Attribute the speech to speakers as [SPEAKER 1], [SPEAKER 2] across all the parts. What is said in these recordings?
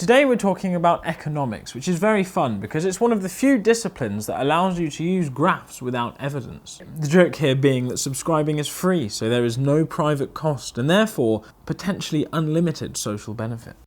[SPEAKER 1] Today we're talking about economics, which is very fun because it's one of the few disciplines that allows you to use graphs without evidence. The joke here being that subscribing is free, so there is no private cost and therefore potentially unlimited social benefit.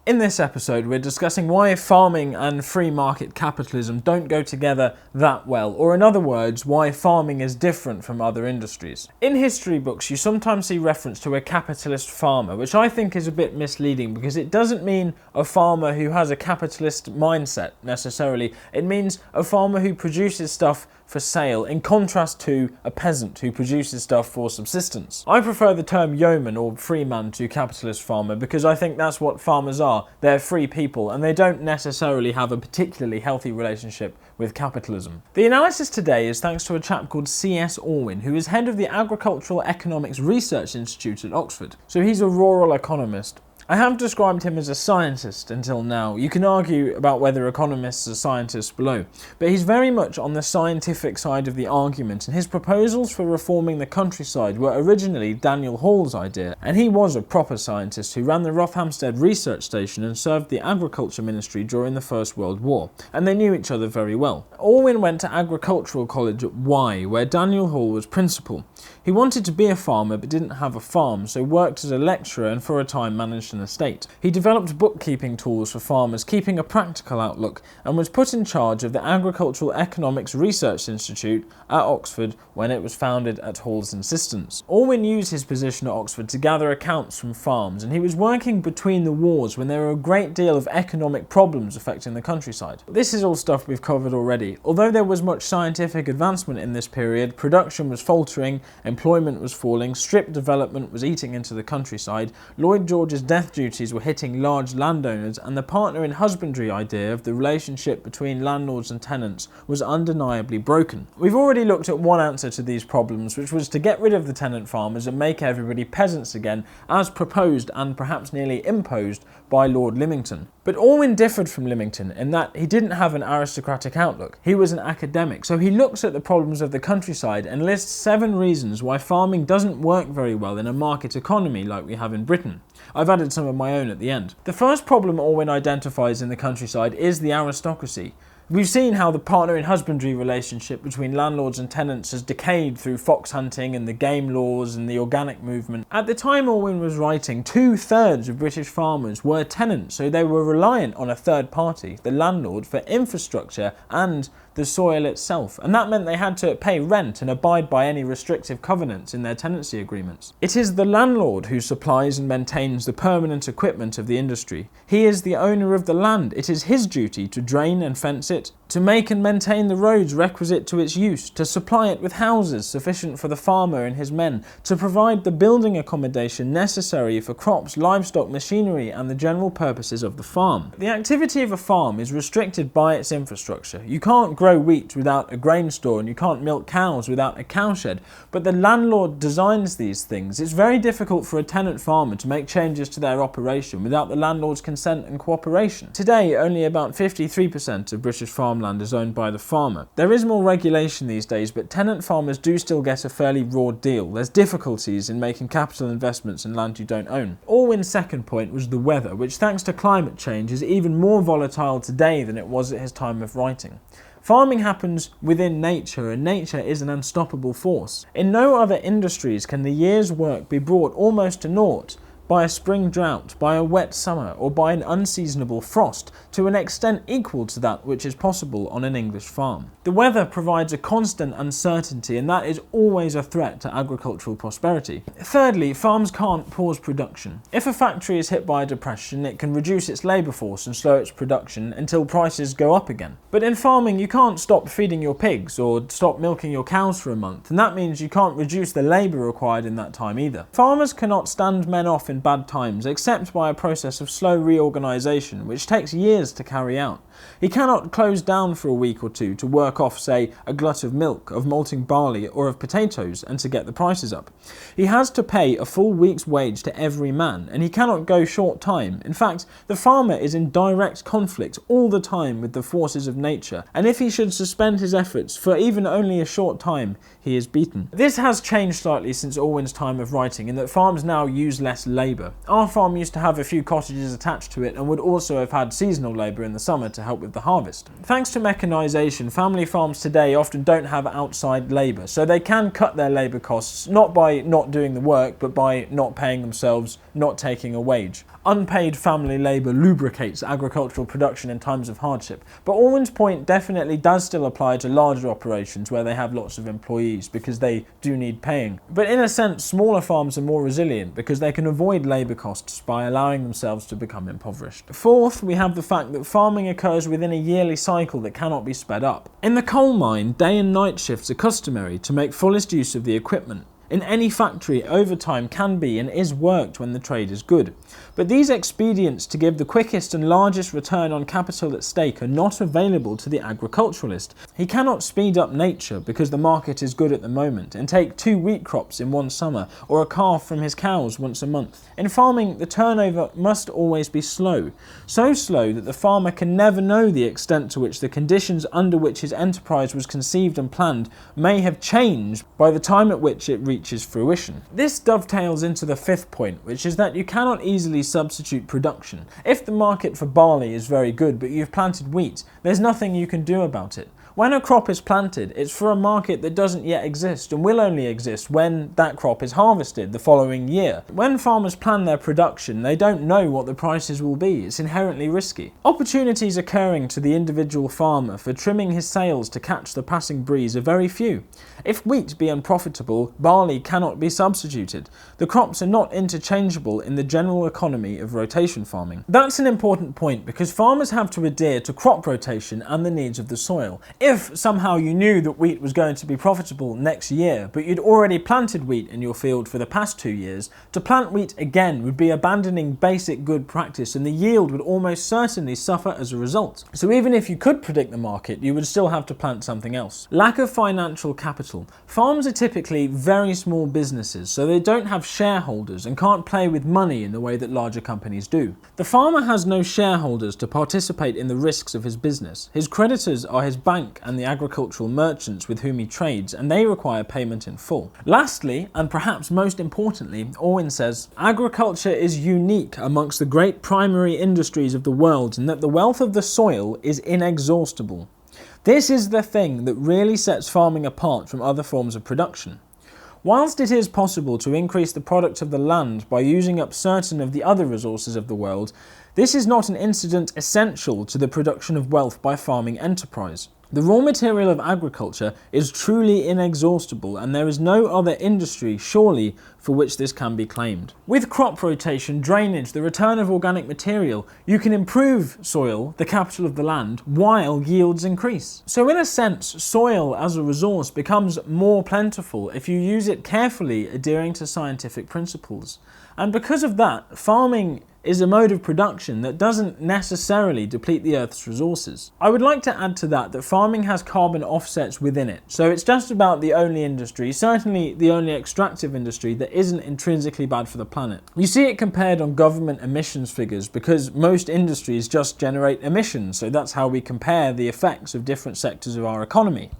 [SPEAKER 1] In this episode, we're discussing why farming and free market capitalism don't go together that well, or in other words, why farming is different from other industries. In history books, you sometimes see reference to a capitalist farmer, which I think is a bit misleading because it doesn't mean a farmer who has a capitalist mindset necessarily. It means a farmer who produces stuff for sale, in contrast to a peasant who produces stuff for subsistence. I prefer the term yeoman or freeman to capitalist farmer because I think that's what farmers are. They're free people and they don't necessarily have a particularly healthy relationship with capitalism. The analysis today is thanks to a chap called C S Orwin, who is head of the Agricultural Economics Research Institute at Oxford. So he's a rural economist. I have described him as a scientist until now. You can argue about whether economists are scientists below, but he's very much on the scientific side of the argument, and his proposals for reforming the countryside were originally Daniel Hall's idea, and he was a proper scientist who ran the Rothamsted Research Station and served the Agriculture Ministry during the First World War, and they knew each other very well. Orwin went to Agricultural College at Y, where Daniel Hall was principal. He wanted to be a farmer but didn't have a farm, so worked as a lecturer and for a time managed an estate. He developed bookkeeping tools for farmers, keeping a practical outlook, and was put in charge of the Agricultural Economics Research Institute at Oxford when it was founded at Hall's insistence. Orwin used his position at Oxford to gather accounts from farms, and he was working between the wars when there were a great deal of economic problems affecting the countryside. This is all stuff we've covered already. Although there was much scientific advancement in this period, production was faltering, employment was falling, strip development was eating into the countryside, Lloyd George's death duties were hitting large landowners, and the partner in husbandry idea of the relationship between landlords and tenants was undeniably broken. We've already looked at one answer to these problems, which was to get rid of the tenant farmers and make everybody peasants again, as proposed and perhaps nearly imposed by Lord Lymington. But Orwin differed from Lymington in that he didn't have an aristocratic outlook. He was an academic, so he looks at the problems of the countryside and lists 7 reasons why farming doesn't work very well in a market economy like we have in Britain. I've added some of my own at the end. The first problem Orwin identifies in the countryside is the aristocracy. We've seen how the partner in husbandry relationship between landlords and tenants has decayed through fox hunting and the game laws and the organic movement. At the time Orwin was writing, 2/3 of British farmers were tenants, so they were reliant on a third party, the landlord, for infrastructure and the soil itself, and that meant they had to pay rent and abide by any restrictive covenants in their tenancy agreements. It is the landlord who supplies and maintains the permanent equipment of the industry. He is the owner of the land. It is his duty to drain and fence it, to make and maintain the roads requisite to its use, to supply it with houses sufficient for the farmer and his men, to provide the building accommodation necessary for crops, livestock, machinery, and the general purposes of the farm. The activity of a farm is restricted by its infrastructure. You can't grow wheat without a grain store, and you can't milk cows without a cowshed, but the landlord designs these things. It's very difficult for a tenant farmer to make changes to their operation without the landlord's consent and cooperation. Today, only about 53% of British farmland is owned by the farmer. There is more regulation these days, but tenant farmers do still get a fairly raw deal. There's difficulties in making capital investments in land you don't own. Orwin's second point was the weather, which thanks to climate change is even more volatile today than it was at his time of writing. Farming happens within nature, and nature is an unstoppable force. In no other industries can the year's work be brought almost to naught by a spring drought, by a wet summer, or by an unseasonable frost, to an extent equal to that which is possible on an English farm. The weather provides a constant uncertainty, and that is always a threat to agricultural prosperity. Thirdly, farms can't pause production. If a factory is hit by a depression, it can reduce its labour force and slow its production until prices go up again. But in farming, you can't stop feeding your pigs or stop milking your cows for a month, and that means you can't reduce the labour required in that time either. Farmers cannot stand men off in bad times except by a process of slow reorganisation, which takes years to carry out. He cannot close down for a week or two to work off, say, a glut of milk, of malting barley, or of potatoes, and to get the prices up. He has to pay a full week's wage to every man, and he cannot go short time. In fact, the farmer is in direct conflict all the time with the forces of nature, and if he should suspend his efforts for even only a short time, he is beaten. This has changed slightly since Orwin's time of writing, in that farms now use less labour labour. Our farm used to have a few cottages attached to it and would also have had seasonal labour in the summer to help with the harvest. Thanks to mechanisation, family farms today often don't have outside labour, so they can cut their labour costs not by not doing the work, but by not paying themselves, not taking a wage. Unpaid family labour lubricates agricultural production in times of hardship, but Orwin's point definitely does still apply to larger operations where they have lots of employees because they do need paying. But in a sense, smaller farms are more resilient because they can avoid labour costs by allowing themselves to become impoverished. Fourth, we have the fact that farming occurs within a yearly cycle that cannot be sped up. In the coal mine, day and night shifts are customary to make fullest use of the equipment. In any factory, overtime can be and is worked when the trade is good. But these expedients to give the quickest and largest return on capital at stake are not available to the agriculturalist. He cannot speed up nature because the market is good at the moment and take 2 wheat crops in one summer or a calf from his cows once a month. In farming, the turnover must always be slow. So slow that the farmer can never know the extent to which the conditions under which his enterprise was conceived and planned may have changed by the time at which it reaches fruition. This dovetails into the fifth point, which is that you cannot easily substitute production. If the market for barley is very good but you've planted wheat, there's nothing you can do about it. When a crop is planted, it's for a market that doesn't yet exist and will only exist when that crop is harvested the following year. When farmers plan their production, they don't know what the prices will be. It's inherently risky. Opportunities occurring to the individual farmer for trimming his sails to catch the passing breeze are very few. If wheat be unprofitable, barley cannot be substituted. The crops are not interchangeable in the general economy of rotation farming. That's an important point because farmers have to adhere to crop rotation and the needs of the soil. If somehow you knew that wheat was going to be profitable next year, but you'd already planted wheat in your field for the past 2 years, to plant wheat again would be abandoning basic good practice and the yield would almost certainly suffer as a result. So even if you could predict the market, you would still have to plant something else. Lack of financial capital. Farms are typically very small businesses, so they don't have shareholders and can't play with money in the way that larger companies do. The farmer has no shareholders to participate in the risks of his business. His creditors are his bank and the agricultural merchants with whom he trades, and they require payment in full. Lastly, and perhaps most importantly, Orwin says, agriculture is unique amongst the great primary industries of the world in that the wealth of the soil is inexhaustible. This is the thing that really sets farming apart from other forms of production. Whilst it is possible to increase the product of the land by using up certain of the other resources of the world, this is not an incident essential to the production of wealth by farming enterprise. The raw material of agriculture is truly inexhaustible, and there is no other industry, surely, for which this can be claimed. With crop rotation, drainage, the return of organic material, you can improve soil, the capital of the land, while yields increase. So in a sense, soil as a resource becomes more plentiful if you use it carefully, adhering to scientific principles. And because of that, farming is a mode of production that doesn't necessarily deplete the Earth's resources. I would like to add to that farming has carbon offsets within it, so it's just about the only industry, certainly the only extractive industry, that isn't intrinsically bad for the planet. You see it compared on government emissions figures because most industries just generate emissions, so that's how we compare the effects of different sectors of our economy.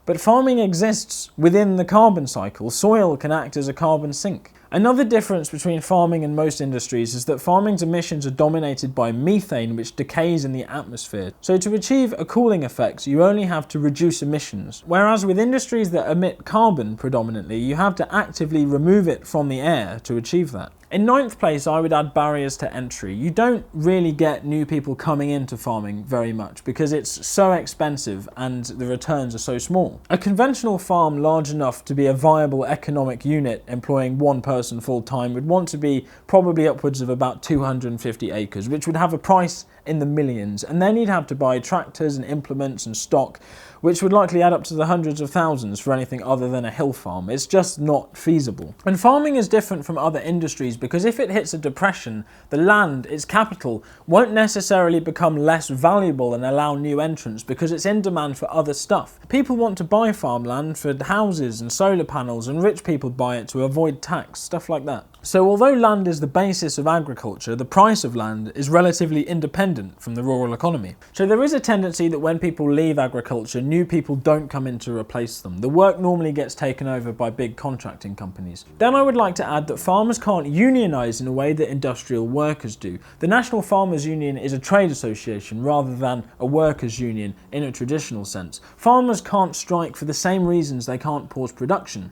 [SPEAKER 1] But farming exists within the carbon cycle. Soil can act as a carbon sink. Another difference between farming and most industries is that farming's emissions are dominated by methane, which decays in the atmosphere. So to achieve a cooling effect, you only have to reduce emissions. Whereas with industries that emit carbon predominantly, you have to actively remove it from the air to achieve that. In ninth place, I would add barriers to entry. You don't really get new people coming into farming very much because it's so expensive and the returns are so small. A conventional farm large enough to be a viable economic unit employing one person full-time would want to be probably upwards of about 250 acres, which would have a price in the millions, and then you'd have to buy tractors and implements and stock, which would likely add up to the hundreds of thousands for anything other than a hill farm. It's just not feasible. And farming is different from other industries because if it hits a depression, the land, its capital, won't necessarily become less valuable and allow new entrants because it's in demand for other stuff. People want to buy farmland for houses and solar panels, and rich people buy it to avoid tax. stuff like that. So although land is the basis of agriculture, the price of land is relatively independent from the rural economy. So there is a tendency that when people leave agriculture, new people don't come in to replace them. The work normally gets taken over by big contracting companies. Then I would like to add that farmers can't unionise in a way that industrial workers do. The National Farmers Union is a trade association rather than a workers' union in a traditional sense. Farmers can't strike for the same reasons they can't pause production.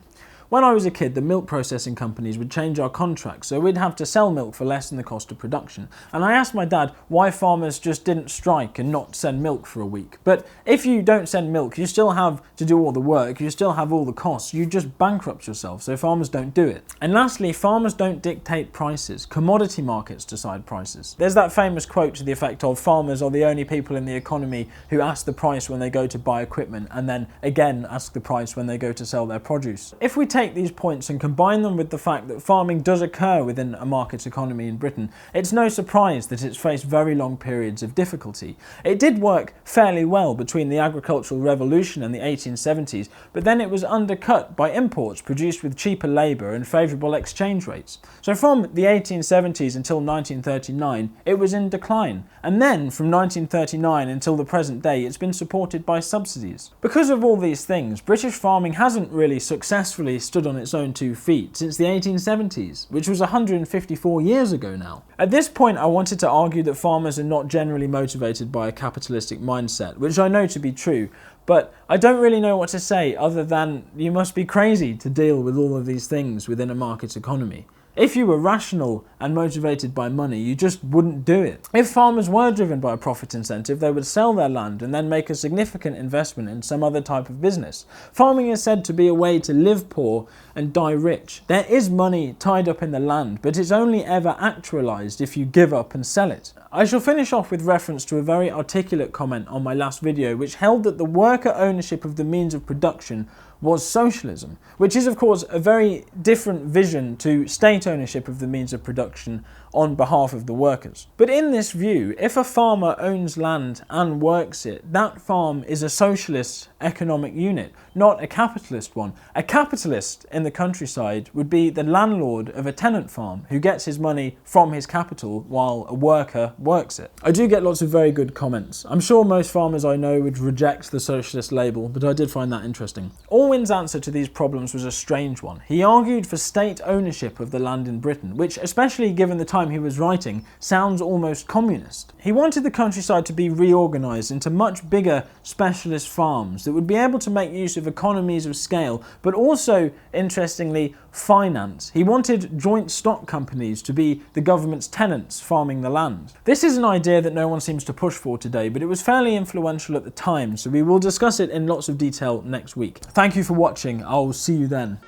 [SPEAKER 1] When I was a kid, the milk processing companies would change our contracts, so we'd have to sell milk for less than the cost of production. And I asked my dad why farmers just didn't strike and not send milk for a week. But if you don't send milk, you still have to do all the work, you still have all the costs, you just bankrupt yourself, so farmers don't do it. And lastly, farmers don't dictate prices. Commodity markets decide prices. There's that famous quote to the effect of farmers are the only people in the economy who ask the price when they go to buy equipment and then again ask the price when they go to sell their produce. If we take these points and combine them with the fact that farming does occur within a market economy in Britain, it's no surprise that it's faced very long periods of difficulty. It did work fairly well between the agricultural revolution and the 1870s, but then it was undercut by imports produced with cheaper labour and favourable exchange rates. So from the 1870s until 1939, it was in decline, and then from 1939 until the present day, it's been supported by subsidies. Because of all these things, British farming hasn't really successfully stood on its own 2 feet since the 1870s, which was 154 years ago now. At this point, I wanted to argue that farmers are not generally motivated by a capitalistic mindset, which I know to be true, but I don't really know what to say other than you must be crazy to deal with all of these things within a market economy. If you were rational and motivated by money, you just wouldn't do it. If farmers were driven by a profit incentive, they would sell their land and then make a significant investment in some other type of business. Farming is said to be a way to live poor and die rich. There is money tied up in the land, but it's only ever actualized if you give up and sell it. I shall finish off with reference to a very articulate comment on my last video, which held that the worker ownership of the means of production was socialism, which is of course a very different vision to state ownership of the means of production on behalf of the workers. But in this view, if a farmer owns land and works it, that farm is a socialist economic unit, not a capitalist one. A capitalist in the countryside would be the landlord of a tenant farm who gets his money from his capital while a worker works it. I do get lots of very good comments. I'm sure most farmers I know would reject the socialist label, but I did find that interesting. Orwin's answer to these problems was a strange one. He argued for state ownership of the land in Britain, which, especially given the time he was writing, sounds almost communist. He wanted the countryside to be reorganised into much bigger specialist farms that would be able to make use of economies of scale, but also, interestingly, finance. He wanted joint stock companies to be the government's tenants farming the land. This is an idea that no one seems to push for today, but it was fairly influential at the time, so we will discuss it in lots of detail next week. Thank you for watching. I'll see you then.